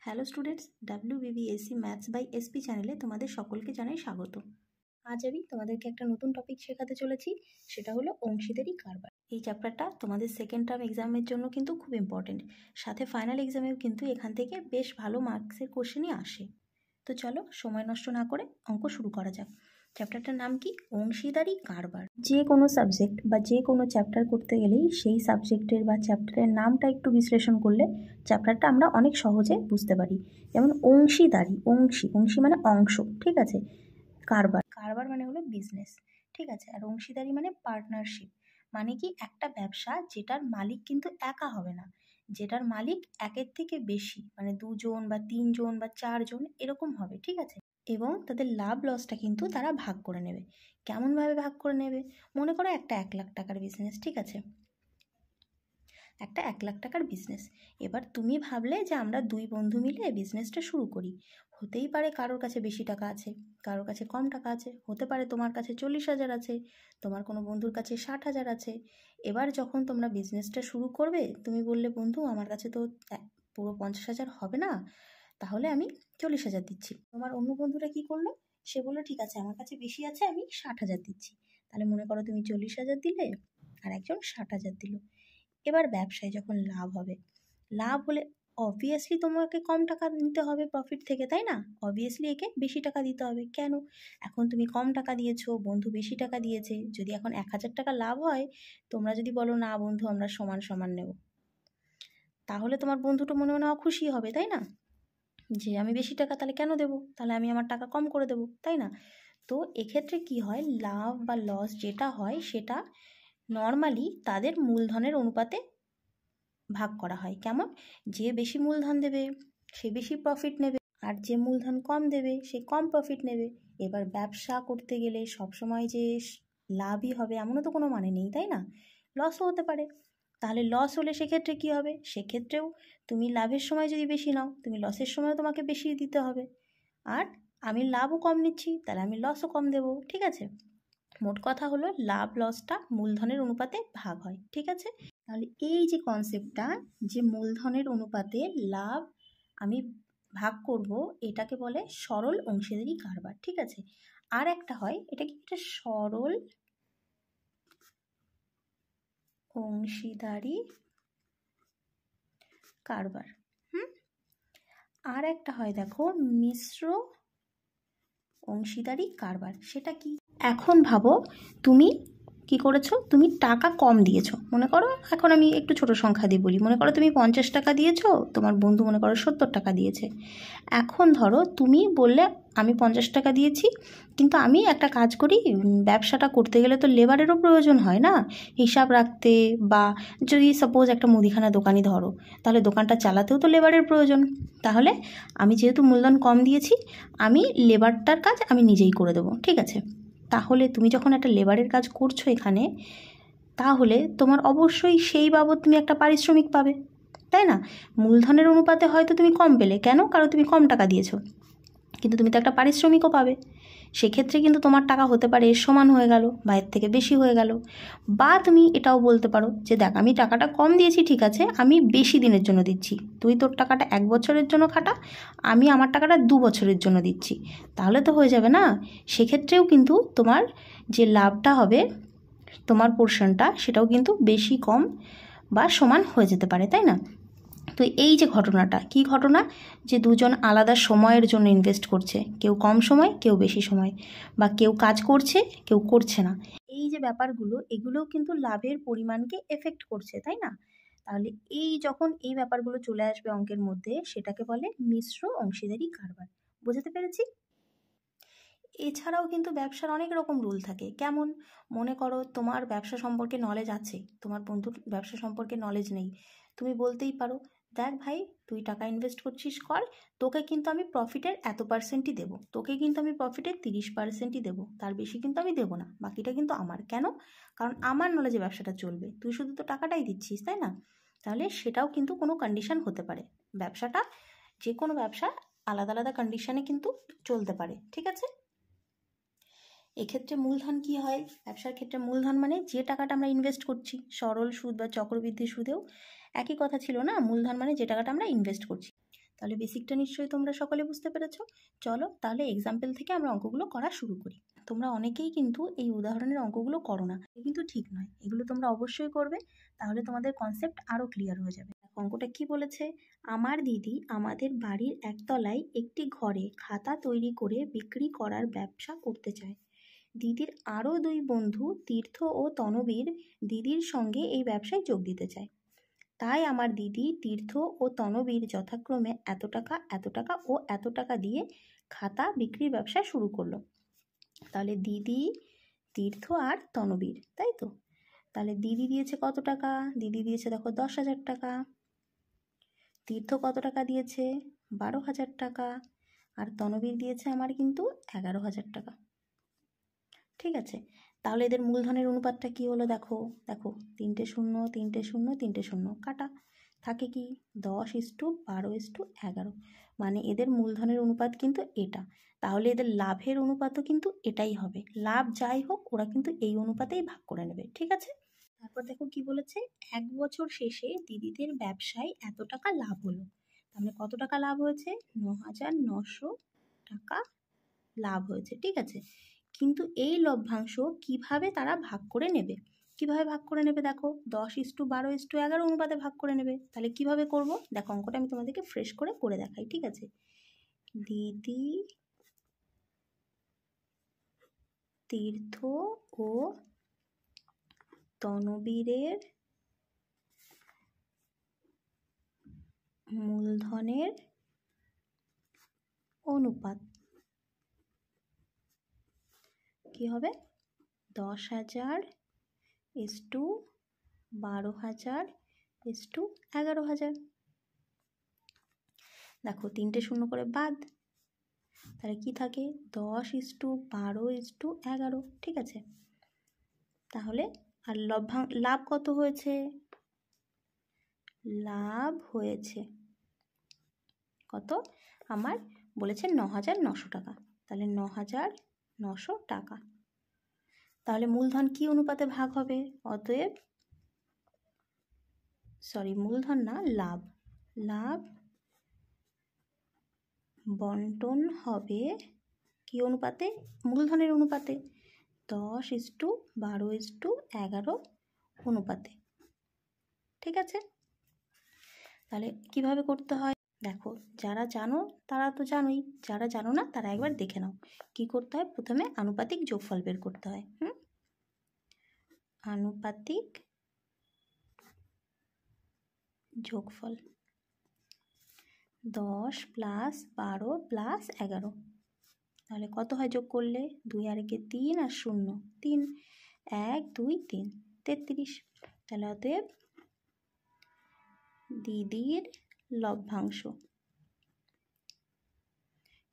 Hello students, WBBSC maths by SP চ্যানেলে তোমাদের সকলকে জানাই স্বাগত। আজ আমি তোমাদেরকে একটা নতুন টপিক শেখাতে চলেছি, সেটা হলো অংশীদারি কারবার। এই চ্যাপ্টারটা তোমাদের সেকেন্ড টার্ম এক্সামের জন্য কিন্তু খুব ইম্পর্টেন্ট, সাথে ফাইনাল এক্সামেও কিন্তু এখান থেকে বেশ ভালো মার্কসের কোশ্চেনই আসে। তো চলো সময় নষ্ট না করে অঙ্ক শুরু করা যাক। চ্যাপ্টারটার নাম কি? অংশীদারি কারবার। যে কোনো সাবজেক্ট বা যে কোনো চ্যাপ্টার করতে গেলেই সেই সাবজেক্টের বা চ্যাপ্টারের নামটা একটু বিশ্লেষণ করলে চ্যাপ্টারটা আমরা অনেক সহজে বুঝতে পারি। যেমন অংশীদারি, অংশী মানে অংশ, ঠিক আছে। কারবার মানে হলো বিজনেস, ঠিক আছে। আর অংশীদারি মানে পার্টনারশিপ, মানে কি একটা ব্যবসা যেটার মালিক কিন্তু একা হবে না, যেটার মালিক একের থেকে বেশি, মানে 2 জন বা 3 জন বা 4 জন এরকম হবে, ঠিক আছে। এবং তাদের লাভ লসটা কিন্তু তারা ভাগ করে নেবে। কেমনভাবে ভাগ করে নেবে? মনে করো একটা 1 লাখ টাকার বিজনেস, ঠিক আছে, একটা 1 লাখ টাকার বিজনেস। এবার তুমি ভাবলে যে আমরা 2 বন্ধু মিলে বিজনেসটা শুরু করি। হতেই পারে কারোর কাছে বেশি টাকা আছে, কারোর কাছে কম টাকা আছে, হতে পারে তোমার কাছে 40,000 আছে, তোমার কোনো বন্ধুর কাছে 60,000 আছে। এবার যখন তোমরা বিজনেসটা শুরু করবে, তুমি বললে বন্ধু আমার কাছে তো পুরো 50,000 হবে না, তাহলে আমি 40,000 দিচ্ছি। তোমার অন্য বন্ধুরা কি করলো? সে বললো ঠিক আছে আমার কাছে বেশি আছে, আমি 60,000 দিচ্ছি। তাহলে মনে করো তুমি 40,000 দিলে আর একজন 60,000 দিল। এবার ব্যবসায় যখন লাভ হবে, লাভ হলে অবভিয়াসলি তোমাকে কম টাকা নিতে হবে প্রফিট থেকে, তাই না? অবভিয়াসলি একে বেশি টাকা দিতে হবে। কেন? এখন তুমি কম টাকা দিয়েছো, বন্ধু বেশি টাকা দিয়েছে। যদি এখন 1,000 টাকা লাভ হয়, তোমরা যদি বলো না বন্ধু আমরা সমান সমান নেব, তাহলে তোমার বন্ধুটা মনে মনে অখুশি হবে, তাই না? যে আমি বেশি টাকা তাহলে কেন দেবো, তাহলে আমি আমার টাকা কম করে দেবো, তাই না? তো এক্ষেত্রে কি হয়, লাভ বা লস যেটা হয় সেটা নর্মালি তাদের মূলধনের অনুপাতে ভাগ করা হয়। কেমন? যে বেশি মূলধন দেবে সে বেশি প্রফিট নেবে, আর যে মূলধন কম দেবে সে কম প্রফিট নেবে। এবার ব্যবসা করতে গেলে সবসময় যে লাভই হবে এমনও তো কোনো মানে নেই, তাই না? লসও হতে পারে। তাহলে লস হলে সেক্ষেত্রে কী হবে? সেক্ষেত্রেও তুমি লাভের সময় যদি বেশি নাও, তুমি লসের সময় তোমাকে বেশি দিতে হবে। আর আমি লাভও কম নিচ্ছি, তাহলে আমি লসও কম দেবো, ঠিক আছে। মোট কথা হলো লাভ লসটা মূলধনের অনুপাতে ভাগ হয়, ঠিক আছে। তাহলে এই যে কনসেপ্টটা, যে মূলধনের অনুপাতে লাভ আমি ভাগ করব, এটাকে বলে সরল অংশীদারি কারবার, ঠিক আছে। আর একটা হয়, এটা কি একটা সরল অংশীদারি কারবার। আর একটা হয় দেখো মিশ্র অংশীদারি কারবার। সেটা কি? এখন ভাবো তুমি কি করেছো, তুমি টাকা কম দিয়েছো। মনে করো এখন আমি একটু ছোট সংখ্যা দিয়ে বলি, মনে করো তুমি 50 টাকা দিয়েছো, তোমার বন্ধু মনে করো 70 টাকা দিয়েছে। এখন ধরো তুমি বললে আমি 50 টাকা দিয়েছি, কিন্তু আমি একটা কাজ করি, ব্যবসাটা করতে গেলে তো লেবারেরও প্রয়োজন হয় না, হিসাব রাখতে, বা যদি সাপোজ একটা মুদিখানা দোকানই ধরো, তাহলে দোকানটা চালাতেও তো লেবারের প্রয়োজন। তাহলে আমি যেহেতু মূলধন কম দিয়েছি, আমি লেবারটার কাজ আমি নিজেই করে দেবো, ঠিক আছে। তাহলে তুমি যখন একটা লেবারের কাজ করছো এখানে, তাহলে তোমার অবশ্যই সেই বাবদ তুমি একটা পারিশ্রমিক পাবে, তাই না? মূলধনের অনুপাতে হয়তো তুমি কম পেলে, কেন? কারণ তুমি কম টাকা দিয়েছো, কিন্তু তুমি তো একটা পারিশ্রমিকও পাবে। সেক্ষেত্রে কিন্তু তোমার টাকা হতে পারে এর সমান হয়ে গেল বা এর থেকে বেশি হয়ে গেল। বা তুমি এটাও বলতে পারো যে দেখ আমি টাকাটা কম দিয়েছি, ঠিক আছে, আমি বেশি দিনের জন্য দিচ্ছি, তুই তোর টাকাটা 1 বছরের জন্য খাটা, আমি আমার টাকাটা 2 বছরের জন্য দিচ্ছি, তাহলে তো হয়ে যাবে না? সেক্ষেত্রেও কিন্তু তোমার যে লাভটা হবে, তোমার পোর্শনটা, সেটাও কিন্তু বেশি কম বা সমান হয়ে যেতে পারে, তাই না? তো এই যে ঘটনাটা, কি ঘটনা, যে দুজন আলাদা সময়ের জন্য ইনভেস্ট করছে, কেউ কম সময় কেউ বেশি সময়, বা কেউ কাজ করছে কেউ করছে না, এই যে ব্যাপারগুলো, এগুলোও কিন্তু লাভের পরিমাণকে এফেক্ট করছে, তাই না? তাহলে এই যখন এই ব্যাপারগুলো চলে আসবে অঙ্কের মধ্যে, সেটাকে বলে মিশ্র অংশীদারি কারবার। বুঝতে পেরেছি? এছাড়াও কিন্তু ব্যবসার অনেক রকম রুল থাকে। কেমন? মনে করো তোমার ব্যবসা সম্পর্কে নলেজ আছে, তোমার বন্ধুর ব্যবসা সম্পর্কে নলেজ নেই, তুমি বলতেই পারো দেখ ভাই তুই টাকা ইনভেস্ট করছিস কর, তোকে কিন্তু আমি প্রফিটের এত পার্সেন্টই দেবো, তোকে কিন্তু আমি প্রফিটের 30%ই দেবো, তার বেশি কিন্তু আমি দেবো না, বাকিটা কিন্তু আমার। কেন? কারণ আমার নলেজে ব্যবসাটা চলবে, তুই শুধু তো টাকাটাই দিচ্ছিস, তাই না? তাহলে সেটাও কিন্তু কোনো কন্ডিশন হতে পারে। ব্যবসাটা, যে কোনো ব্যবসা আলাদা আলাদা কন্ডিশনে কিন্তু চলতে পারে, ঠিক আছে। এক্ষেত্রে মূলধন কি হয়? ব্যবসার ক্ষেত্রে মূলধন মানে যে টাকাটা আমরা ইনভেস্ট করছি, সরল সুদ বা চক্রবৃদ্ধি সুদেও একই কথা ছিল না, মূলধন মানে যে টাকাটা আমরা ইনভেস্ট করছি। তাহলে বেসিকটা নিশ্চয়ই তোমরা সকলে বুঝতে পেরেছো। চলো তাহলে এক্সাম্পল থেকে আমরা অঙ্কগুলো করা শুরু করি। তোমরা অনেকেই কিন্তু এই উদাহরণের অঙ্কগুলো করো না, কিন্তু ঠিক নয়, এগুলো তোমরা অবশ্যই করবে, তাহলে তোমাদের কনসেপ্ট আরও ক্লিয়ার হয়ে যাবে। অঙ্কটা কি বলেছে? আমার দিদি আমাদের বাড়ির একতলায় একটি ঘরে খাতা তৈরি করে বিক্রি করার ব্যবসা করতে চায়। দিদির আরও 2 বন্ধু তীর্থ ও তনবীর দিদির সঙ্গে এই ব্যবসায় যোগ দিতে চায়। তাই আমার দিদি তীর্থ ও তনবীর যথাক্রমে এত টাকা ও এত টাকা দিয়ে খাতা বিক্রির ব্যবসা শুরু করলো। তাহলে দিদি, তীর্থ আর তনবীর, তাই তো? তাহলে দিদি দিয়েছে কত টাকা? দিদি দিয়েছে দেখো 10,000 টাকা। তীর্থ কত টাকা দিয়েছে? 12,000 টাকা। আর তনবীর দিয়েছে আমার কিন্তু 11,000 টাকা। ঠিক আছে, তাহলে এদের মূলধনের অনুপাতটা কি হলো? দেখো দেখো 3টে শূন্য 3টে শূন্য 3টে শূন্য কাটা, থাকে কি 10:12:11, মানে এদের মূলধনের অনুপাত কিন্তু এটা। তাহলে এদের লাভের অনুপাতও কিন্তু এটাই হবে। লাভ যাই হোক ওরা কিন্তু এই অনুপাতেই ভাগ করে নেবে। ঠিক আছে, তারপর দেখো কি বলেছে, 1 বছর শেষে দিদিদের ব্যবসায় এত টাকা লাভ হলো। তাহলে কত টাকা লাভ হয়েছে? 9,900 টাকা লাভ হয়েছে। ঠিক আছে, কিন্তু এই লভ্যাংশ কিভাবে তারা ভাগ করে নেবে? কিভাবে ভাগ করে নেবে? দেখো 10:12:11 অনুপাতে ভাগ করে নেবে। তাহলে কিভাবে করব? দেখো অঙ্কটা আমি তোমাদেরকে ফ্রেশ করে দেখাই। ঠিক আছে, দিদি, তীর্থ ও তনবীরের মূলধনের অনুপাত কি হবে? 10,000:12,000:11,000। দেখো 3টে শূন্য করে বাদ, তাহলে কি থাকে? 10:12:11। ঠিক আছে, তাহলে আর লাভ কত হয়েছে? লাভ হয়েছে কত? আমার বলেছে 9,900 টাকা। তাহলে 9,900 টাকা। তাহলে মূলধন কি অনুপাতে ভাগ হবে? অতএব মূলধন না, লাভ বন্টন হবে কি অনুপাতে? মূলধনের অনুপাতে, 10:12:11 অনুপাতে। ঠিক আছে, তাহলে কিভাবে করতে হয় দেখো, যারা জানো তারা তো জানোই, যারা জানো না তারা একবার দেখে নাও কি করতে হয়। প্রথমে আনুপাতিক যোগফল বের করতে হয়। আনুপাতিক যোগফল 10 + 12 + 11, তাহলে কত হয় যোগ করলে? 2 আর 3 আর 0 3, 1 2 3 33। তাহলে অতএব দিদির লভ্যাংশ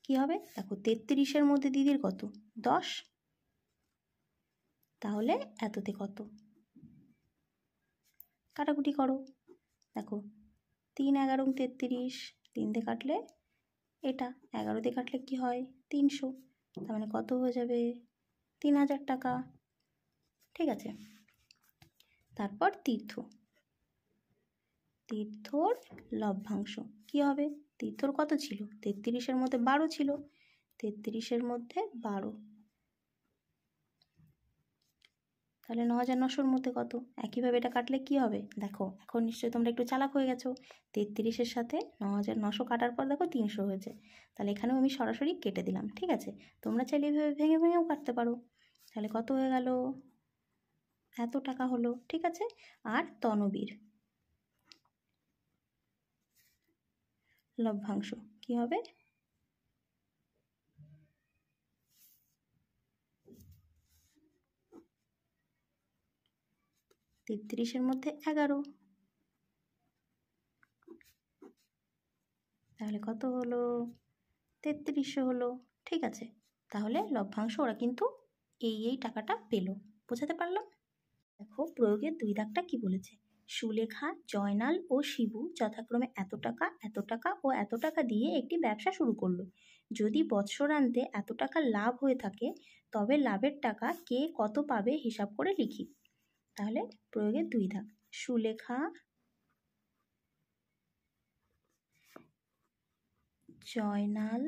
কি হবে? দেখো 33-এর মধ্যে দিদির কত? 10, তাহলে এততে কত? কাটাকুটি করো। দেখো 3 11 33, 3 দিয়ে কাটলে এটা, 11 দিয়ে কাটলে কি হয়? 300। তার মানে কত হয়ে যাবে? 3,000 টাকা। ঠিক আছে, তারপর তীর্থর লভ্যাংশ কি হবে? তীর্থর কত ছিল? 33-এর মধ্যে 12 ছিল, 33-এর মধ্যে 12, তাহলে 9,900-র মধ্যে কত? একইভাবে এটা কাটলে কি হবে? দেখো এখন নিশ্চয়ই তোমরা একটু চালাক হয়ে গেছো। 33-এর সাথে 9,900 কাটার পর দেখো 300 হয়েছে, তাহলে এখানেও আমি সরাসরি কেটে দিলাম। ঠিক আছে, তোমরা চাইলে এভাবে ভেঙেও কাটতে পারো। তাহলে কত হয়ে গেল? এত টাকা হলো। ঠিক আছে, আর তনবীর লভ্যাংশ কি হবে? 33-এর মধ্যে 11, তাহলে কত হলো? 3300 হলো। ঠিক আছে, তাহলে লভ্যাংশ ওরা কিন্তু এই টাকাটা পেলো। বোঝাতে পারলাম? দেখো প্রয়োগের 2 দাগটা কি বলেছে, সুলেখা, জয়নাল ও শিবু যথাক্রমে এত টাকা ও এত টাকা দিয়ে একটি ব্যবসা শুরু করলো। যদি বৎসরান্তে এত টাকা লাভ হয়ে থাকে তবে লাভের টাকা কে কত পাবে হিসাব করে লিখি। তাহলে প্রয়োগের 2 দাগ, সুলেখা জয়নাল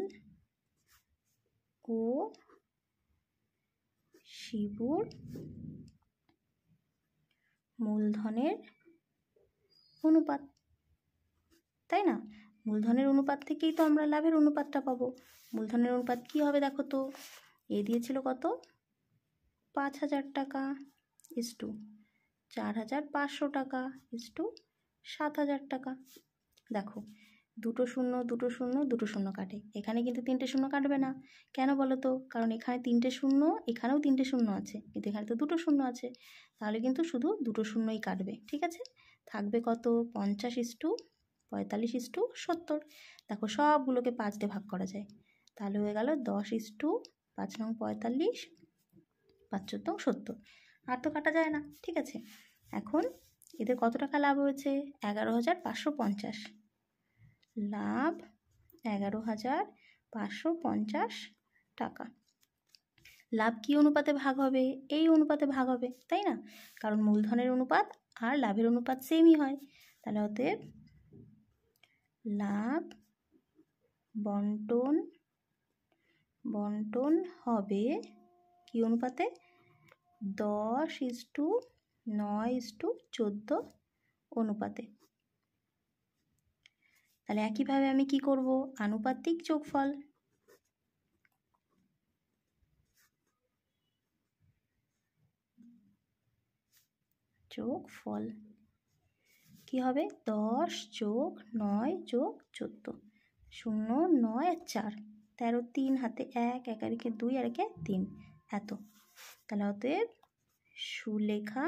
ও শিবুর মূলধনের অনুপাত, তাই না? মূলধনের অনুপাত থেকেই তো আমরা লাভের অনুপাতটা পাবো। মূলধনের অনুপাত কি হবে দেখো তো, এ দিয়েছিল কত 5,000 টাকা ইস্টু 4,500 টাকা ইস্টু 7,000 টাকা। দেখো দুটো শূন্য দুটো শূন্য দুটো শূন্য কাটে, এখানে কিন্তু 3টে শূন্য কাটবে না। কেন বলো তো? কারণ এখানে 3টে শূন্য, এখানেও 3টে শূন্য আছে, কিন্তু এখানে তো দুটো শূন্য আছে, তাহলে কিন্তু শুধু দুটো শূন্যই কাটবে। ঠিক আছে, থাকবে কত 50 ইস্টু 45 ইস্টু 70। দেখো সবগুলোকে 5 দিয়ে ভাগ করা যায়, তাহলে হয়ে গেল 10 ইস্টু 5 নং 45 5 চোদ্দো 70। আর তো কাটা যায় না। ঠিক আছে, এখন এদের কত টাকা লাভ হয়েছে? 11,550। লাভ 11,550 টাকা। লাভ কি অনুপাতে ভাগ হবে? এই অনুপাতে ভাগ হবে, তাই না? কারণ মূলধনের অনুপাত আর লাভের অনুপাত সেমই হয়। তাহলে অতএব লাভ বন্টন হবে কি অনুপাতে? 10:9:14 অনুপাতে। তাহলে একইভাবে আমি কি করব? আনুপাতিক যোগফল। কি হবে? 10 যোগ 9 যোগ 14, 0 9 আর 4, 13, 3 হাতে 1, 1 আর 2 আর 1 3, এত। তাহলে অতএব সুলেখা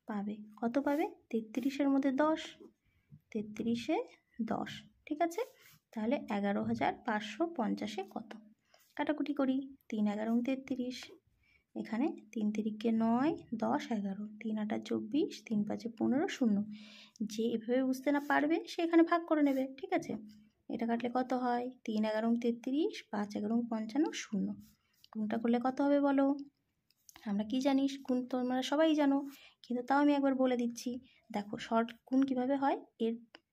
পাবে কত? পাবে 33-এর মধ্যে 10, 33-এ 10। ঠিক আছে, তাহলে 11,550-এ কত? কাটাকুটি করি, 3 11 33, এখানে 3 3-কে 9, 10 11, 3 8 24, 3 5 15, 0। যে এভাবে বুঝতে না পারবে সে এখানে ভাগ করে নেবে। ঠিক আছে, এটা কাটলে কত হয়? 3 11 33, 5 11 55, 0। গুণটা করলে কত হবে বলো? আমরা কি জানিস? গুণ তোমরা সবাই জানো, কিন্তু তাও আমি একবার বলে দিচ্ছি। দেখো শর্ট গুণ কীভাবে হয়,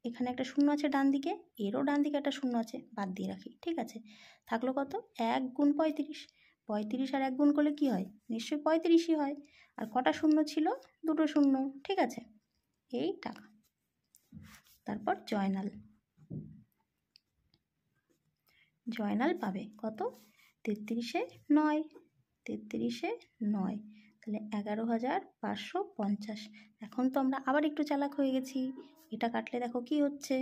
এখানে একটা শূন্য আছে ডান দিকে, এরও ডান দিকে একটা শূন্য আছে, বাদ দিয়ে রাখি। ঠিক আছে, থাকলো কত? 1 গুণ 35, 35 আর 1 গুণ করলে কি হয়? নিশ্চয়ই 35ই হয়। আর কটা শূন্য ছিল? দুটো শূন্য। ঠিক আছে, এই টাকা। তারপর জয়নাল পাবে কত? 33-এ 9, 33-এ 9, তাহলে 11,550। এখন তো আমরা আবার একটু চালাক হয়ে গেছি, এটা কাটলে দেখো কি হচ্ছে?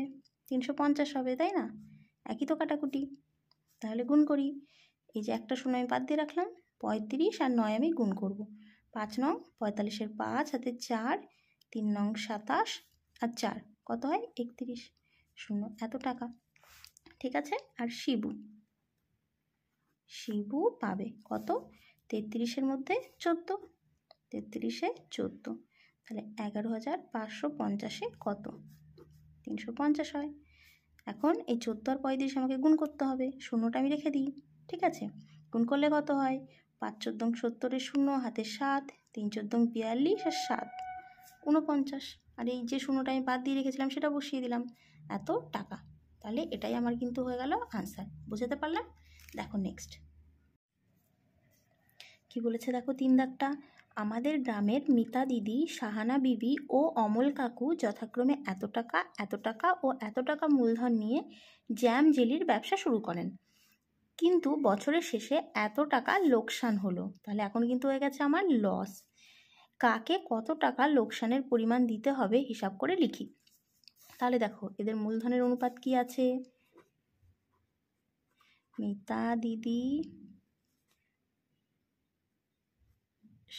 350 হবে, তাই না? একই তো কাটাকুটি। তাহলে গুণ করি, এই যে একটা শূন্য আমি বাদ দিয়ে রাখলাম, 35 আর 9 আমি গুণ করব। 5 নং 45-এর 5 হাতে 4, 3 নং 27 আর 4 কত হয়? 31, 0, এত টাকা। ঠিক আছে, আর শিবু পাবে কত? 33-এর মধ্যে 14, 33-এ 14, তাহলে 11,550-এ কত? 350 হয়। এখন এই 14 আর 35 আমাকে গুণ করতে হবে, শূন্যটা আমি রেখে দিই। ঠিক আছে, গুণ করলে কত হয়? 5 14 70, 0 হাতে 7, 3 14 42 আর 7 49, আর এই যে শূন্যটা আমি বাদ দিয়ে রেখেছিলাম সেটা বসিয়ে দিলাম, এত টাকা। তাহলে এটাই আমার কিন্তু হয়ে গেল আনসার। বুঝতে পারলাম? দেখো নেক্সট কি বলেছে, দেখো 3 দাগটা। আমাদের গ্রামের মিতা দিদি, সাহানা বিবি ও অমল কাকু যথাক্রমে এত টাকা ও এত টাকা মূলধন নিয়ে জ্যাম জেলির ব্যবসা শুরু করেন, কিন্তু বছরের শেষে এত টাকা লোকসান হলো। তাহলে এখন কিন্তু হয়ে গেছে আমার লস। কাকে কত টাকা লোকসানের পরিমাণ দিতে হবে হিসাব করে লিখি। তাহলে দেখো এদের মূলধনের অনুপাত কি আছে? মিতা দিদি,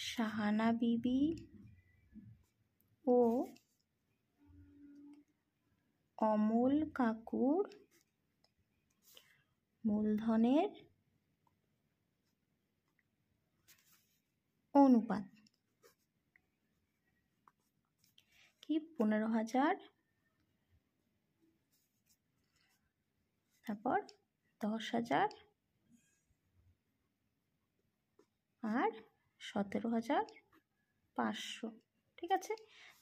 সাহানা বিবি ও অমল কাকুর মূলধনের অনুপাত কি? 15,000, তারপর 10,000 আর 17,500। ঠিক আছে,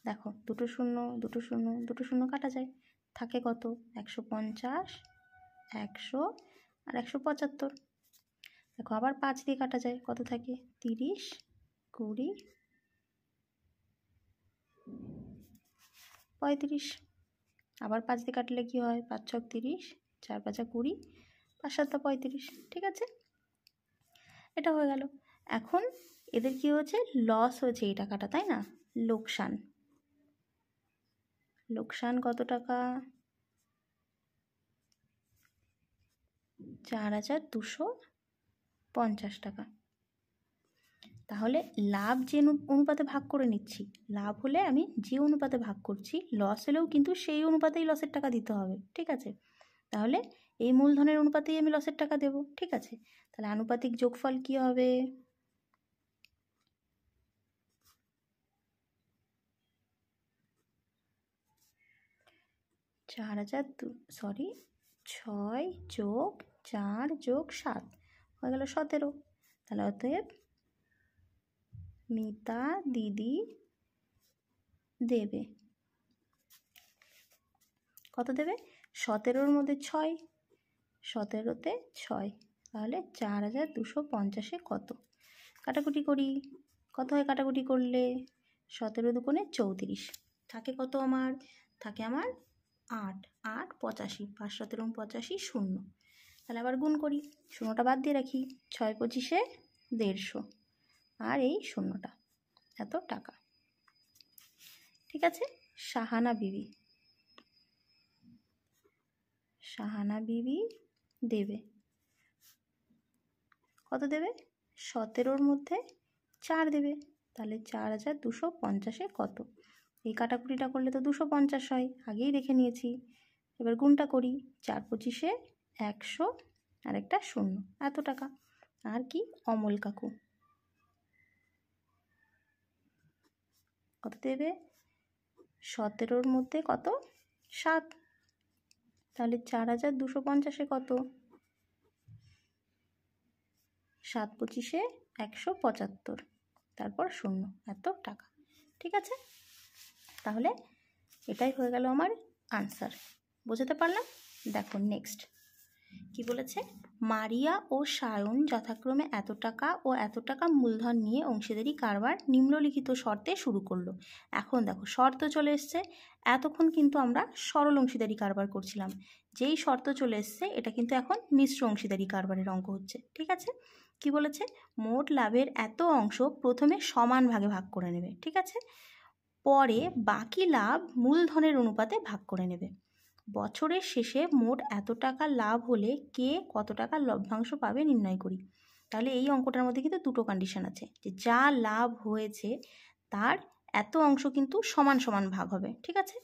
দেখো দুটো শূন্য দুটো শূন্য দুটো শূন্য কাটা যায়, থাকে কত 150, 100 আর 175। দেখো আবার 5 দিয়ে কাটা যায়, কত থাকে 30, 20, 35। আবার 5 দিয়ে কাটলে কি হয় 5 ছক 30, 4 5 20, 5 7 35। ঠিক আছে, এটা হয়ে গেল। এখন এদের কি হয়েছে, লস হয়েছে এই টাকাটা, তাই না? লোকসান, লোকসান কত টাকা 4250 টাকা। তাহলে লাভ যে অনুপাতে ভাগ করে নিচ্ছি, লাভ হলে আমি যে অনুপাতে ভাগ করছি, লস হলেও কিন্তু সেই অনুপাতেই লসের টাকা দিতে হবে। ঠিক আছে, তাহলে এই মূলধনের অনুপাতেই আমি লসের টাকা দেব। ঠিক আছে, তাহলে আনুপাতিক যোগফল কি হবে, সরি 6 যোগ 4 যোগ 7 হয়ে গেল 17। তাহলে অতএব মিতা দিদি দেবে কত দেবে, 17-র মধ্যে 6, 17-তে 6, তাহলে 4250-এ কত, কাটাকুটি করি, কত হয় কাটাকুটি করলে 17 দুগুণে 34, থাকে কত আমার, থাকে আমার 8, 8 85, 5 17 85 শূন্য। তাহলে আবার গুণ করি, শূন্যটা বাদ দিয়ে রাখি, 6 25-এ 150 আর এই শূন্যটা, এত টাকা। ঠিক আছে, শাহানা বিবি, শাহানা বিবি দেবে কত দেবে, 17-র মধ্যে 4 দেবে, তাহলে 4250-এ কত, এই কাটাকুটিটা করলে তো 250 হয়, আগেই দেখে নিয়েছি। এবার গুণটা করি, 4 25-এ 100 আর একটা শূন্য, এত টাকা। আর কি, অমল কাকু কত দেবে, 17-র মধ্যে কত 7, তাহলে 4250-এ কত, 7 25-এ 175, তারপর শূন্য, এত টাকা। ঠিক আছে, তাহলে এটাই হয়ে গেল আমার আনসার, বোঝাতে পারলাম? দেখো নেক্সট কি বলেছে, মারিয়া ও সায়ন যথাক্রমে এত টাকা ও এত টাকা মূলধন নিয়ে অংশীদারি কারবার নিম্নলিখিত শর্তে শুরু করলো। এখন দেখো শর্ত চলে এসছে, এতক্ষণ কিন্তু আমরা সরল অংশীদারি কারবার করছিলাম, যেই শর্ত চলে এসছে এটা কিন্তু এখন মিশ্র অংশীদারি কারবারের অঙ্ক হচ্ছে। ঠিক আছে, কি বলেছে, মোট লাভের এত অংশ প্রথমে সমান ভাগে ভাগ করে নেবে। ঠিক আছে, পরে বাকি লাভ মূলধনের অনুপাতে ভাগ করে নেবে। বছরের শেষে মোট এত টাকা লাভ হলে কে কত টাকা লভ্যাংশ পাবে নির্ণয় করি। তাহলে এই অঙ্কটার মধ্যে কিন্তু দুটো কন্ডিশন আছে, যে যা লাভ হয়েছে তার এত অংশ কিন্তু সমান সমান ভাগ হবে। ঠিক আছে,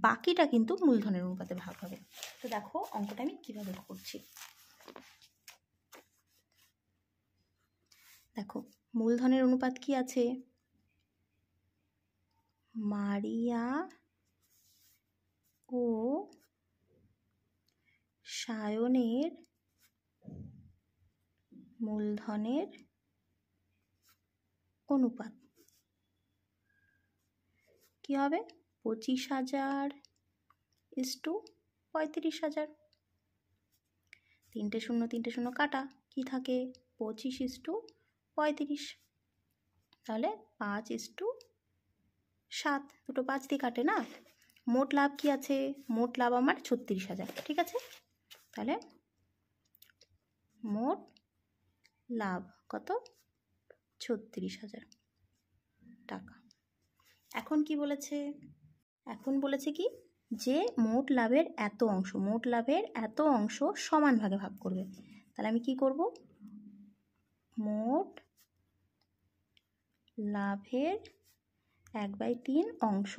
বাকিটা কিন্তু মূলধনের অনুপাতে ভাগ হবে। তো দেখো অঙ্কটা আমি কিভাবে করছি, দেখো মূলধনের অনুপাত কি আছে, মারিয়া ও সায়নের মূলধনের অনুপাত কি হবে, 25,000 ইস্টু 35,000, 3টে শূন্য 3টে শূন্য কাটা, কি থাকে 25 ইস্টু 35, তাহলে 5 ইস্টু 7, দুটো 5 দিয়ে কাটে না। মোট লাভ কি আছে, মোট লাভ আমার 36,000। ঠিক আছে, তাহলে মোট লাভ কত 36,000 টাকা। এখন কি বলেছে, এখন বলেছে কি, যে মোট লাভের এত অংশ, মোট লাভের এত অংশ সমান ভাগে ভাগ করবে। তাহলে আমি কি করব, মোট লাভের 1/3 অংশ,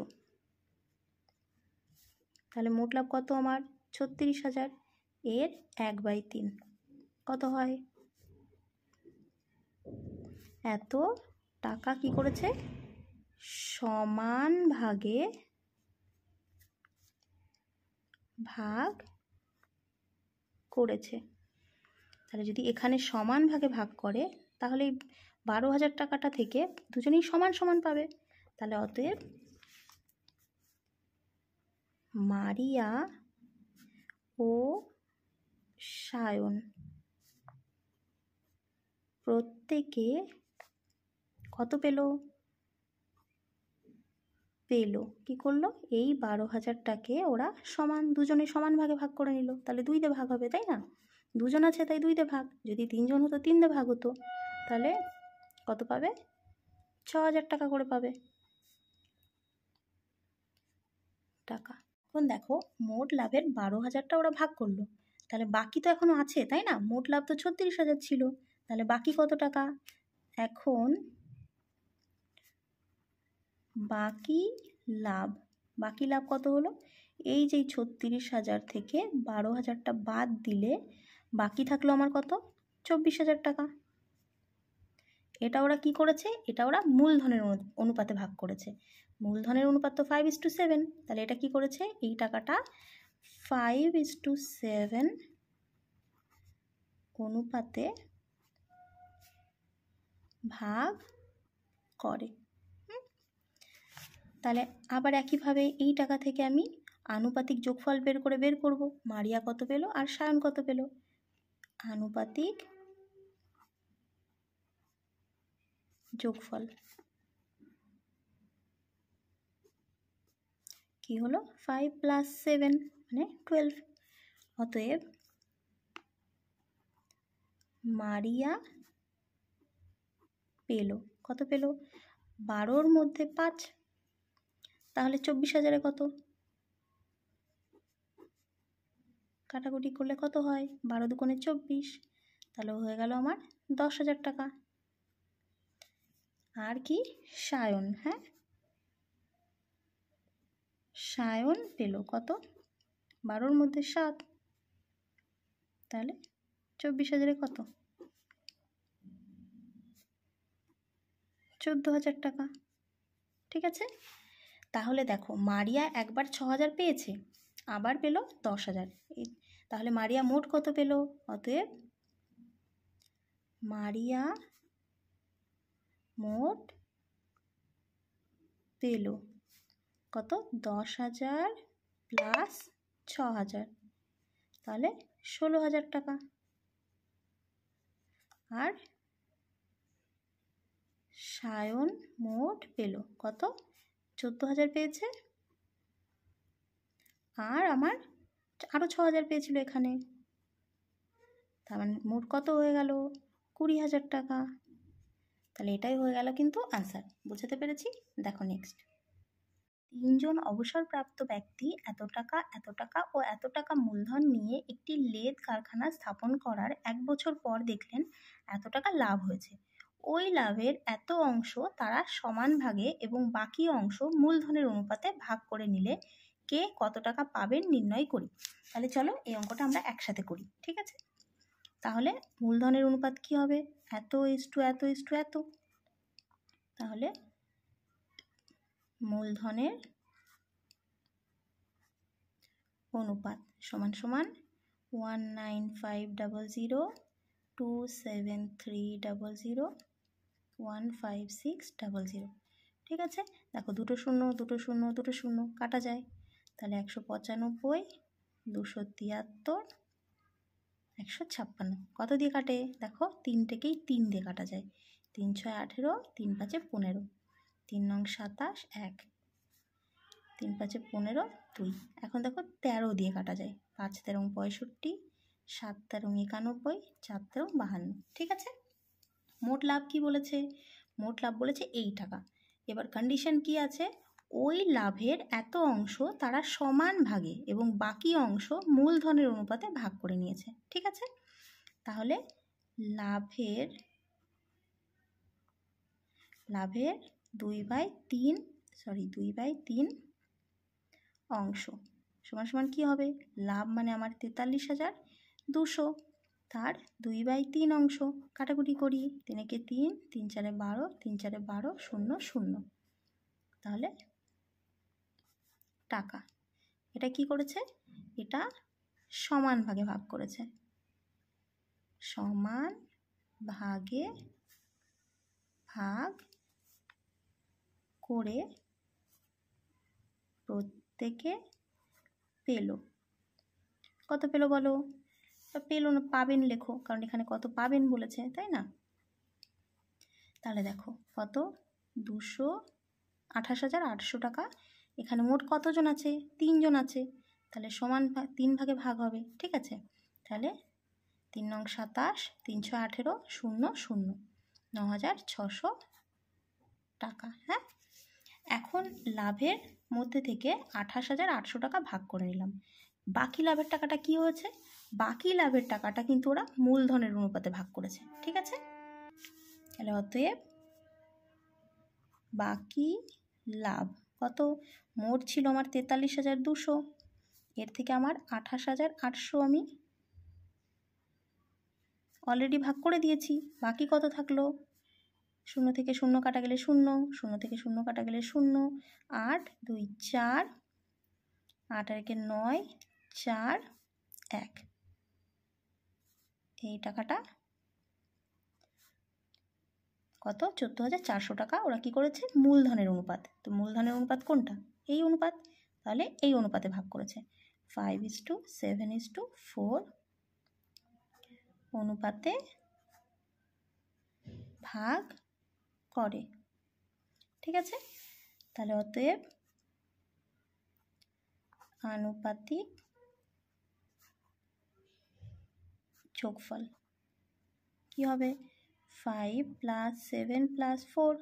তাহলে মোট লাভ কত আমার 36,000, এর 1/3 কত হয়, এত টাকা কি করেছে সমান ভাগে ভাগ করেছে। তাহলে যদি এখানে সমান ভাগে ভাগ করে তাহলে 12,000 টাকাটা থেকে দুজনেই সমান সমান পাবে। তাহলে অতএব মারিয়া ও সায়ন প্রত্যেকে কত পেল? কি করলো? এই 12,000টাকে ওরা দুজনে সমান ভাগে ভাগ করে নিল। তাহলে 2 দিয়ে ভাগ হবে, তাই না? দুজন আছে তাই 2 দিয়ে ভাগ। যদি 3 জন হতো 3 দিয়ে ভাগ হতো। তাহলে কত পাবে? 6,000 টাকা করে পাবে টাকা। এখন দেখো, মোট লাভের 12,000টা ওরা ভাগ করলো। তাহলে বাকি তো এখনো আছে, তাই না? মোট লাভ তো 36,000 ছিল। তাহলে বাকি কত টাকা? এখন বাকি লাভ কত হলো? এই যে 36,000 থেকে 12,000টা বাদ দিলে বাকি থাকলো আমার কত? 24,000 টাকা। এটা ওরা কি করেছে? এটা ওরা মূলধনের অনুপাতে ভাগ করেছে। মূলধনের অনুপাত তো 5:7। তাহলে এটা কি করেছে? এই টাকাটা 5:7 অনুপাতে ভাগ করে। তাহলে আবার একইভাবে এই টাকা থেকে আমি আনুপাতিক যোগফল বের করব। মারিয়া কত পেল আর সায়ন কত পেল? আনুপাতিক যোগফল কি হলো? 5 + 7 মানে 12। অতএব মারিয়া পেল কত? পেল 12-র মধ্যে 5। তাহলে 24,000-এ কত? কাটাকুটি করলে কত হয়? 12 দুগুণে 24। তাহলে হয়ে গেল আমার 10,000 টাকা। আর কি? সায়ন, হ্যাঁ, সায়ন পেল কত? 12-র মধ্যে 7। তাহলে 24,000-এ কত? 14,000 টাকা। ঠিক আছে? তাহলে দেখো, মারিয়া একবার 6,000 পেয়েছে, আবার পেল 10,000। তাহলে মারিয়া মোট কত পেল? অতএব মারিয়া মোট পেল কত? 10,000 প্লাস 6,000, তাহলে 16,000 টাকা। আর সায়ন মোট পেল কত? 14,000 পেয়েছে, আর আমার আরও 6,000 পেয়েছিল এখানে। তার মানে মোট কত হয়ে গেল? 20,000 টাকা। তাহলে এটাই হয়ে গেল কিন্তু আনসার। বুঝতে পেরেছি? দেখো নেক্সট। 3 জন অবসরপ্রাপ্ত ব্যক্তি এত টাকা ও এত টাকা মূলধন নিয়ে একটি লেদ কারখানা স্থাপন করার 1 বছর পর দেখলেন এত টাকা লাভ হয়েছে। ওই লাভের এত অংশ তারা সমান ভাগে এবং বাকি অংশ মূলধনের অনুপাতে ভাগ করে নিলে কে কত টাকা পাবেন নির্ণয় করি। তাহলে চলো এই অঙ্কটা আমরা একসাথে করি। ঠিক আছে? তাহলে মূলধনের অনুপাত কি হবে? এত ইস্টু এত ইস্টু এত। তাহলে মূলধনের অনুপাত সমান সমান 19500 27300 15600। ঠিক আছে? দেখো, দুটো শূন্য দুটো শূন্য দুটো শূন্য কাটা যায়। তাহলে 195 273 156 কত দিয়ে কাটে? দেখো, 3টেকেই 3 দিয়ে কাটা যায়। 3 6 18, 3 5 15, 3 9 27 1, 3 5 15 2। এখন দেখো 13 দিয়ে কাটা যায়। 5 13 65, 7 13 91, 4 13 52। ঠিক আছে? মোট লাভ কি বলেছে? মোট লাভ বলেছে এই টাকা। এবার কন্ডিশন কি আছে? ওই লাভের এত অংশ তারা সমান ভাগে এবং বাকি অংশ মূলধনের অনুপাতে ভাগ করে নিয়েছে। ঠিক আছে? তাহলে লাভের 2/3 অংশ সমান সমান কি হবে? লাভ মানে আমার 43,200, তার 2/3 অংশ। কাটাকুটি করি, 3 একে 3, 3 4 12, 3 4 12, 0 0। তাহলে টাকা। এটা কি করেছে? এটা সমান ভাগে ভাগ করেছে। সমান ভাগে ভাগ করে প্রত্যেকে পেলো। কত পেলো বলো? পেলো না, পাবেন লেখো, কারণ এখানে কত পাবেন বলেছে, তাই না? তাহলে দেখো কত, 228,800 টাকা। এখানে মোট কতজন আছে? 3 জন আছে, তাহলে সমান 3 ভাগে ভাগ হবে, ঠিক আছে? তাহলে 3 নং 27, 318, 0 0, 9,600 টাকা। হ্যাঁ, এখন লাভের মধ্যে থেকে 28,800 টাকা ভাগ করে নিলাম। বাকি লাভের টাকাটা কি হয়েছে? বাকি লাভের টাকাটা কিন্তু ওরা মূলধনের অনুপাতে ভাগ করেছে, ঠিক আছে? তাহলে অতএব বাকি লাভ কত? মোট ছিল আমার 43,200, এর থেকে আমার 28,800 আমি অলরেডি ভাগ করে দিয়েছি। বাকি কত থাকলো? 0 থেকে 0 কাটা গেলে 0, 0 থেকে 0 কাটা গেলে 0, 8 2 4, 8 আর 9, 4 1। এই টাকাটা কত? 14,400 টাকা ওরা কি করেছে? মূলধনের অনুপাত। তো মূলধনের অনুপাত কোনটা? এই অনুপাত, তাহলে এই অনুপাতে ভাগ করেছে। 5:7:4 অনুপাতে ভাগ করে, ঠিক আছে? তাহলে অতএব আনুপাতিক যোগফল কি হবে? 5 + 7 + 4,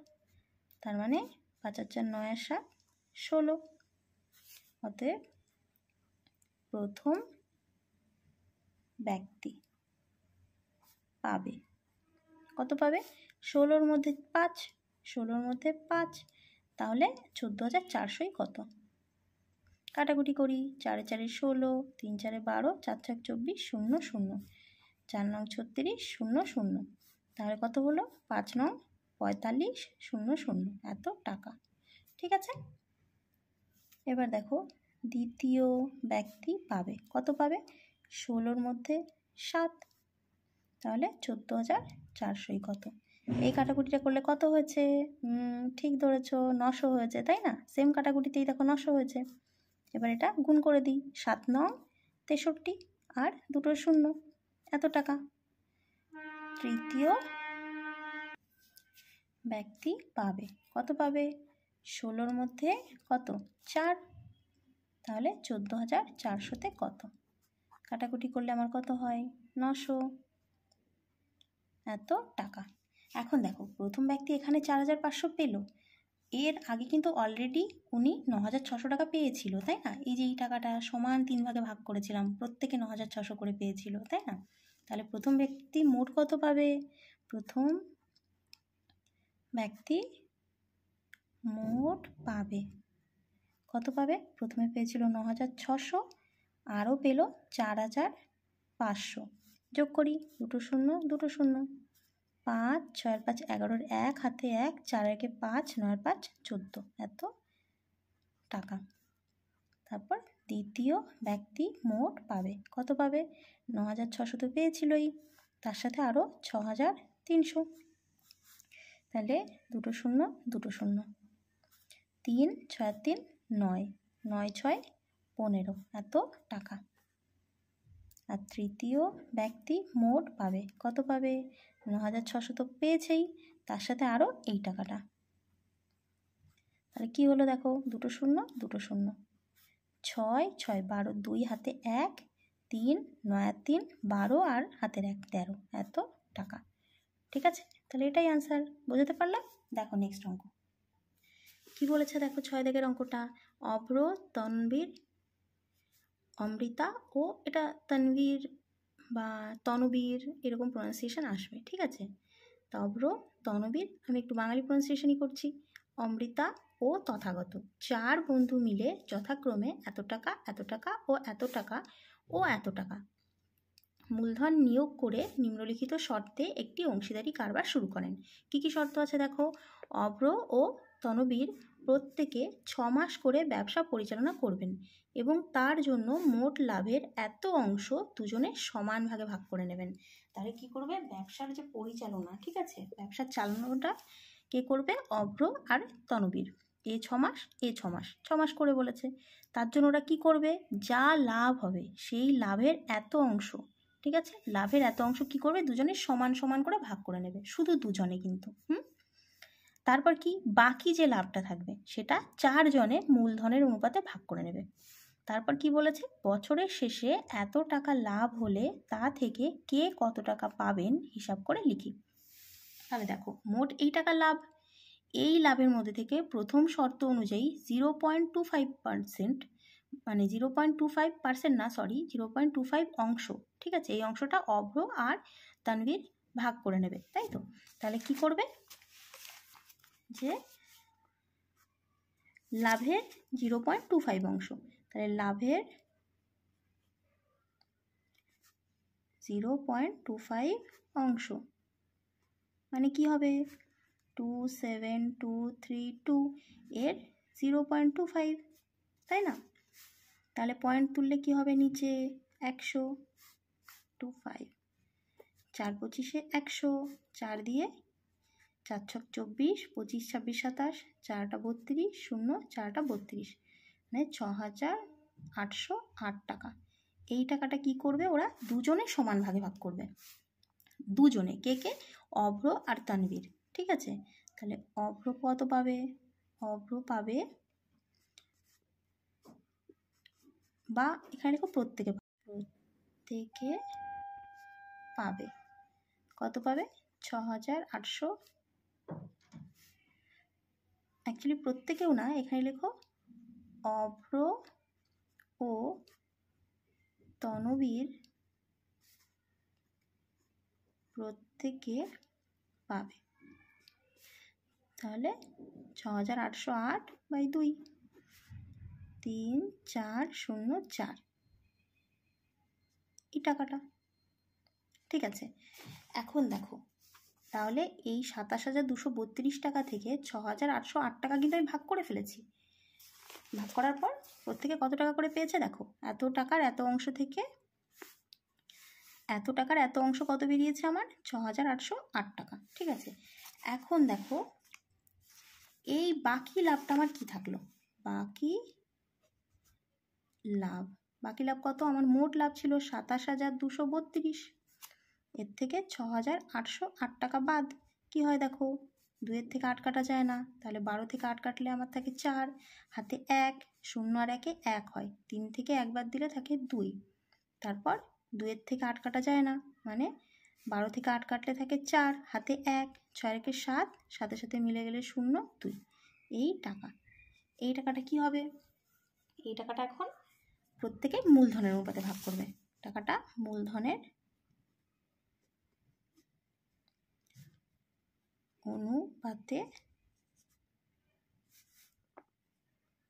তার মানে 5 × 4 9 × 7 16। অতএব প্রথম ব্যক্তি পাবে কত? পাবে 16-র মধ্যে 5, 16-র মধ্যে 5, তাহলে 14,400 কত? কাটাকুটি করি, 4 × 4 = 16, 3 × 4 = 12, 4 × 24 0 0, 4 নং 36 0 0, তাহলে কত হলো? 5 নং 45 0 0, এত টাকা, ঠিক আছে? এবার দেখো দ্বিতীয় ব্যক্তি পাবে কত? পাবে 16-র মধ্যে 7, তাহলে 14,400 কত? এই কাটাকুটিটা করলে কত হয়েছে? ঠিক ধরেছ, 900 হয়েছে, তাই না? সেম কাটাকুটিতেই দেখো 900 হয়েছে। এবার এটা গুণ করে দিই, 7 নং 63 আর 2 শূন্য, এত টাকা। তৃতীয় ব্যক্তি পাবে কত? পাবে 16-র মধ্যে কত? 4, তাহলে 14,400-তে কত? কাটাকুটি করলে আমার কত হয়? 900, এত টাকা। এখন দেখো প্রথম ব্যক্তি এখানে 4,500 পেল, এর আগে কিন্তু অলরেডি উনি 9,600 টাকা পেয়েছিল, তাই না? এই যে এই টাকাটা সমান 3 ভাগে ভাগ করেছিলাম, প্রত্যেকে 9,600 করে পেয়েছিল, তাই না? তাহলে প্রথম ব্যক্তি মোট কত পাবে? প্রথম ব্যক্তি মোট পাবে কত? পাবে প্রথমে পেয়েছিল 9,600, আরও পেল 4,500। যোগ করি, 2 শূন্য 2 শূন্য, 5 6 5 11, 1 হাতে 1, 4 1 5, 9 5 14, এত টাকা। তারপর দ্বিতীয় ব্যক্তি মোট পাবে কত? পাবে 9,600 তো পেয়েছিলই, তার সাথে আরও 6,300, তাহলে 2 শূন্য 2 শূন্য, 3 6 3 9, 9 6 15, এত টাকা। আর তৃতীয় ব্যক্তি মোট পাবে কত? পাবে 9,600 তো পেয়েছেই, তার সাথে আরও এই টাকাটা, তাহলে কি হলো? দেখো 2 শূন্য 2 শূন্য, 6 6 12, 2 হাতে 1, 3 9 3 12 আর হাতের 1 13, এত টাকা, ঠিক আছে? তাহলে এটাই আনসার, বোঝাতে পারলাম? দেখো নেক্সট অঙ্ক কি বলেছে, দেখো 6 দাগের অঙ্কটা। অভ্র, তনবীর, অমৃতা ও, এটা তনবীর বা তনবীর এরকম প্রনাউন্সিয়েশন আসবে, ঠিক আছে? তো অভ্র, তনবীর, আমি একটু বাঙালি প্রনাউন্সিয়েশনই করছি, অমৃতা ও তথাগত 4 বন্ধু মিলে যথাক্রমে এত টাকা, এত টাকা ও এত টাকা ও এত টাকা মূলধন নিয়োগ করে নিম্নলিখিত শর্তে একটি অংশীদারি কারবার শুরু করেন। কি কি শর্ত আছে দেখো? অভ্র ও তনবীর প্রত্যেকে 6 মাস করে ব্যবসা পরিচালনা করবেন এবং তার জন্য মোট লাভের এত অংশ দুজনে সমান ভাগে ভাগ করে নেবেন। তাহলে কি করবে? ব্যবসার যে পরিচালনা, ঠিক আছে, ব্যবসার চালানোটা কে করবে? অভ্র আর তনবীর। এ 6 মাস, এ 6 মাস, 6 মাস করে বলেছে। তার জন্য ওরা কী করবে, যা লাভ হবে সেই লাভের এত অংশ, ঠিক আছে, লাভের এত অংশ কী করবে, দুজনে সমান সমান করে ভাগ করে নেবে, শুধু দুজনে কিন্তু। তারপর কি, বাকি যে লাভটা থাকবে সেটা 4 জনে মূলধনের অনুপাতে ভাগ করে নেবে। তারপর কি বলেছে, বছরের শেষে এত টাকা লাভ হলে তা থেকে কে কত টাকা পাবেন হিসাব করে লিখি। তাহলে দেখো, মোট এই টাকা লাভ, এই লাভের মধ্যে থেকে প্রথম শর্ত অনুযায়ী 0.25%, মানে 0.25% না, সরি 0.25 অংশ, ঠিক আছে, এই অংশটা অভ্র আর তানভীর ভাগ করে নেবে, তাই তো। তাহলে কি করবে, যে লাভের 0.25 অংশ, তাহলে লাভের 0.25 অংশ মানে কি হবে, 27232 এর 0.25, তাই না। তাহলে পয়েন্ট তুললে কি হবে, নিচে 100, 4 25 100, 4 দিয়ে 4 ছক 24, 25 26 27, 4টা 32, 0 4টা 32, মানে 6808 টাকা। এই টাকাটা কি করবে, ওরা দুজনে সমান ভাগে ভাগ করবে, দুজনে, কে কে, অভ্র আর তানভীর, ঠিক আছে। তাহলে অভ্র কত পাবে, অভ্র পাবে, বা এখানে লিখো প্রত্যেকে পাবে, কত পাবে, 6800, অ্যাকচুয়ালি প্রত্যেকেও না, এখানে লেখো অভ্র ও তনবীর প্রত্যেকে পাবে। তাহলে 6808/2, 3404 এই টাকাটা, ঠিক আছে। এখন দেখো, তাহলে এই 27232 টাকা থেকে 6808 টাকা কিন্তু আমি ভাগ করে ফেলেছি। ভাগ করার পর প্রত্যেকে কত টাকা করে পেয়েছে দেখো, এত টাকার এত অংশ থেকে এত টাকার এত অংশ কত বেরিয়েছে আমার, 6808 টাকা, ঠিক আছে। এখন দেখো, এই বাকি লাভটা আমার কি থাকলো, বাকি লাভ, বাকি লাভ কত, আমার মোট লাভ ছিল 27232, এর থেকে 6808 টাকা বাদ, কি হয় দেখো, 2 থেকে 8 কাটা যায় না, তাহলে 12 থেকে 8 কাটলে আমার থাকে 4, হাতে 1, 0 আর 1 1 হয়, 3 থেকে 1 বাদ দিলে থাকে 2, তারপর 2 থেকে 8 কাটা যায় না, মানে 12 থেকে 8 কাটলে থাকে 4, হাতে 1, 6 1 7, সাথে সাথে মিলে গেলে 0 2, এই টাকা। এই টাকাটা কি হবে, এই টাকাটা এখন প্রত্যেকে মূলধনের অনুপাতে ভাগ করবে, টাকাটা মূলধনের অনুপাতে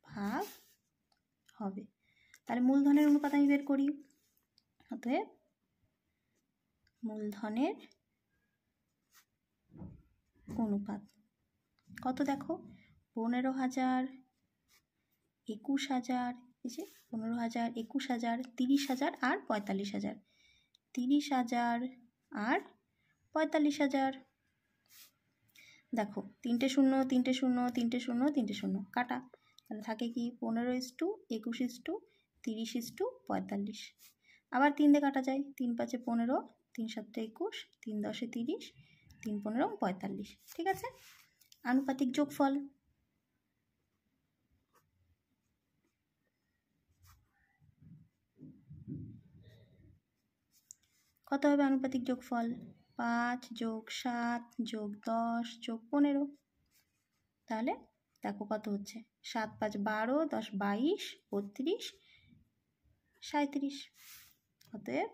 ভাগ হবে। তাহলে মূলধনের অনুপাত আমি বের করি, অতএব মূলধনের অনুপাত কত দেখো, 15000, 21000, এই যে 15000, 21000, 30000 আর 45000, 30000 আর 45000, দেখো 3টে 0 3টে 0 3টে 0 3টে 0 কাটা, তাহলে থাকে কি 15:21:30:45, আবার 3 দিয়ে কাটা যায়, 3 5 15, 3 7 21, 3 10 30, 3 15 45, ঠিক আছে। আনুপাতিক যোগফল, কত হবে আনুপাতিক যোগফল, 5 + 7 + 10 + 15, তাহলে দেখো কত হচ্ছে, 7 5 12, 10 22, 32, 37, অতএব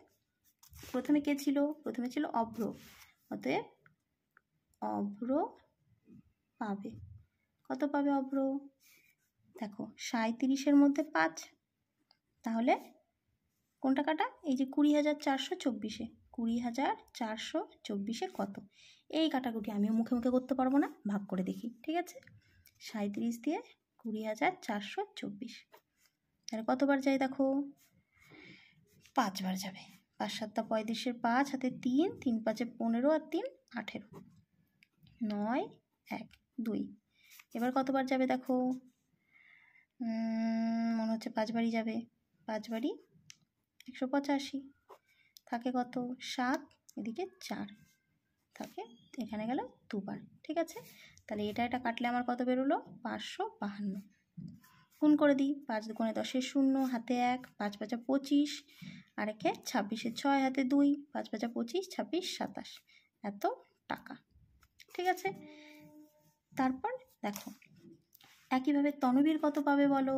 প্রথমে কে ছিল, প্রথমে ছিল অভ্র, অতএব অভ্র পাবে, কত পাবে অভ্র, দেখো 37-এর মধ্যে 5, তাহলে কোন টাকাটা, এই যে 20424, 20424 কত, এই কাটাকুটি আমিও মুখে মুখে করতে পারবো না, ভাগ করে দেখি, ঠিক আছে। 37 দিয়ে 20424, তাহলে কতবার যায় দেখো, 5 বার যাবে, 5 7 35, 5 হাতে 3, 3 5 15 আর 3 18, 9 1 2, এবার কতবার যাবে দেখো, মনে হচ্ছে 5 বারই যাবে। 5 বারই 185, থাকে কত 7, এদিকে 4 থাকে, এখানে গেল 2 বার। ঠিক আছে, তাহলে এটা কাটলে আমার কত বেরোলো, 552। গুণ করে দিই, 5 দুগুণে 10 0, হাতে 1, 5 5 25, আর একে 26 6, হাতে 2, 5 5 25, 26 27, এত টাকা। ঠিক আছে, তারপর দেখো একইভাবে তনবীর কত পাবে বলো,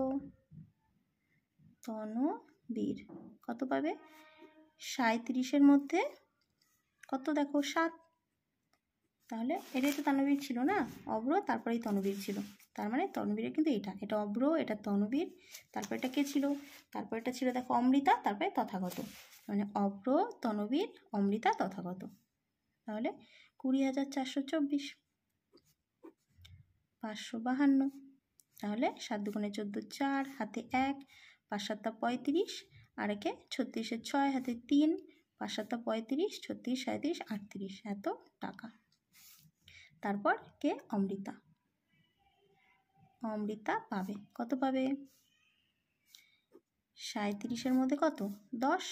তনবীর কত পাবে, 37-এর মধ্যে কত দেখো 7, তাহলে এটাই তো তনবীর ছিল না, অভ্র তারপরেই তনবীর ছিল, তার মানে তনবীরের কিন্তু এটা অভ্র, এটা তনবীর, তারপর এটা কে ছিল, তারপর এটা ছিল দেখো অমৃতা, তারপরে তথাগত, মানে অভ্র তনবীর অমৃতা তথাগত। তাহলে 20,424, 552, তাহলে 7 দুগুণে 14 4, হাতে 1, 5 7 35, আর একে 36 6, হাতে 3, 5 7 35, 36 37 38, এত টাকা। তারপর কে, অমৃতা, অমৃতা পাবে কত পাবে, 37-এর মধ্যে কত 10,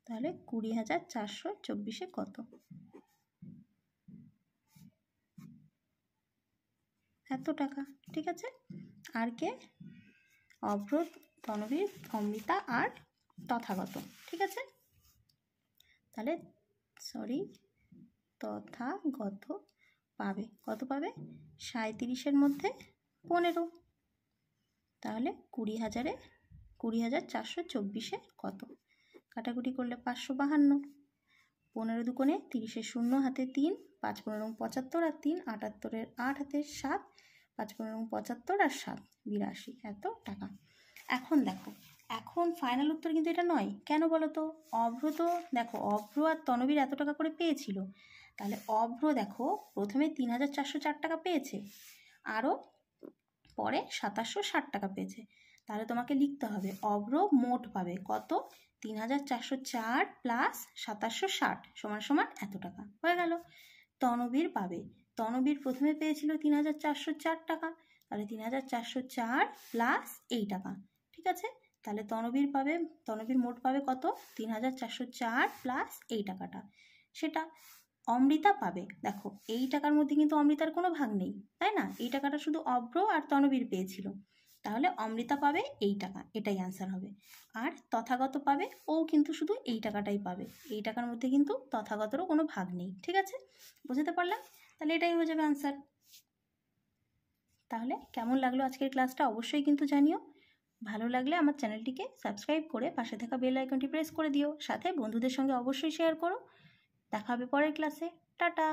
তাহলে 20,424 কত, এত টাকা। ঠিক আছে, আর কে, অভ্র তনবীর অমৃতা আর তথাগত। ঠিক আছে, তাহলে তথাগত পাবে কত পাবে, 37-এর মধ্যে 15, তাহলে 20,424 কত, কাটাকুটি করলে 552, 15 দুগুণে 30 0, হাতে 3, 5 15 75, আর 3 78, 8 হাতে 7, 5 15 75 আর 7 82, এত টাকা। এখন দেখো, এখন ফাইনাল উত্তর কিন্তু এটা নয়, কেন বলো তো, অভ্র তো দেখো অভ্র আর তনবীর এত টাকা করে পেয়েছিল, তাহলে অভ্র দেখো প্রথমে 3,404 টাকা পেয়েছে, আরও পরে 2760 টাকা পেয়েছে, তাহলে তোমাকে লিখতে হবে অভ্র মোট পাবে কত, 3,404 প্লাস 2760 সমান সমান এত টাকা, হয়ে গেল। তনবীর পাবে, তনবীর প্রথমে পেয়েছিল 3,404 টাকা, তাহলে 3,404 প্লাস এই টাকা। ঠিক আছে, তাহলে তনবীর পাবে, তনবীর মোট পাবে কত, 3,404 প্লাস এই টাকাটা, সেটা। অমৃতা পাবে, দেখো এই টাকার মধ্যে কিন্তু অমৃতার কোনো ভাগ নেই, তাই না, এই টাকাটা শুধু অভ্র আর তনবীর পেয়েছিল, তাহলে অমৃতা পাবে এই টাকা, এটাই অ্যান্সার হবে। আর তথাগত পাবে, ও কিন্তু শুধু এই টাকাটাই পাবে, এই টাকার মধ্যে কিন্তু তথাগতরও কোনো ভাগ নেই। ঠিক আছে, বুঝতে পারলাম, তাহলে এটাই হয়ে যাবে অ্যান্সার। তাহলে কেমন লাগলো আজকের ক্লাসটা অবশ্যই কিন্তু জানিও, ভালো লাগলে আমার চ্যানেলটিকে সাবস্ক্রাইব করে পাশে থাকা বেল আইকনটি প্রেস করে দিও, সাথে বন্ধুদের সঙ্গে অবশ্যই শেয়ার করো। দেখা হবে পরের ক্লাসে, টাটা।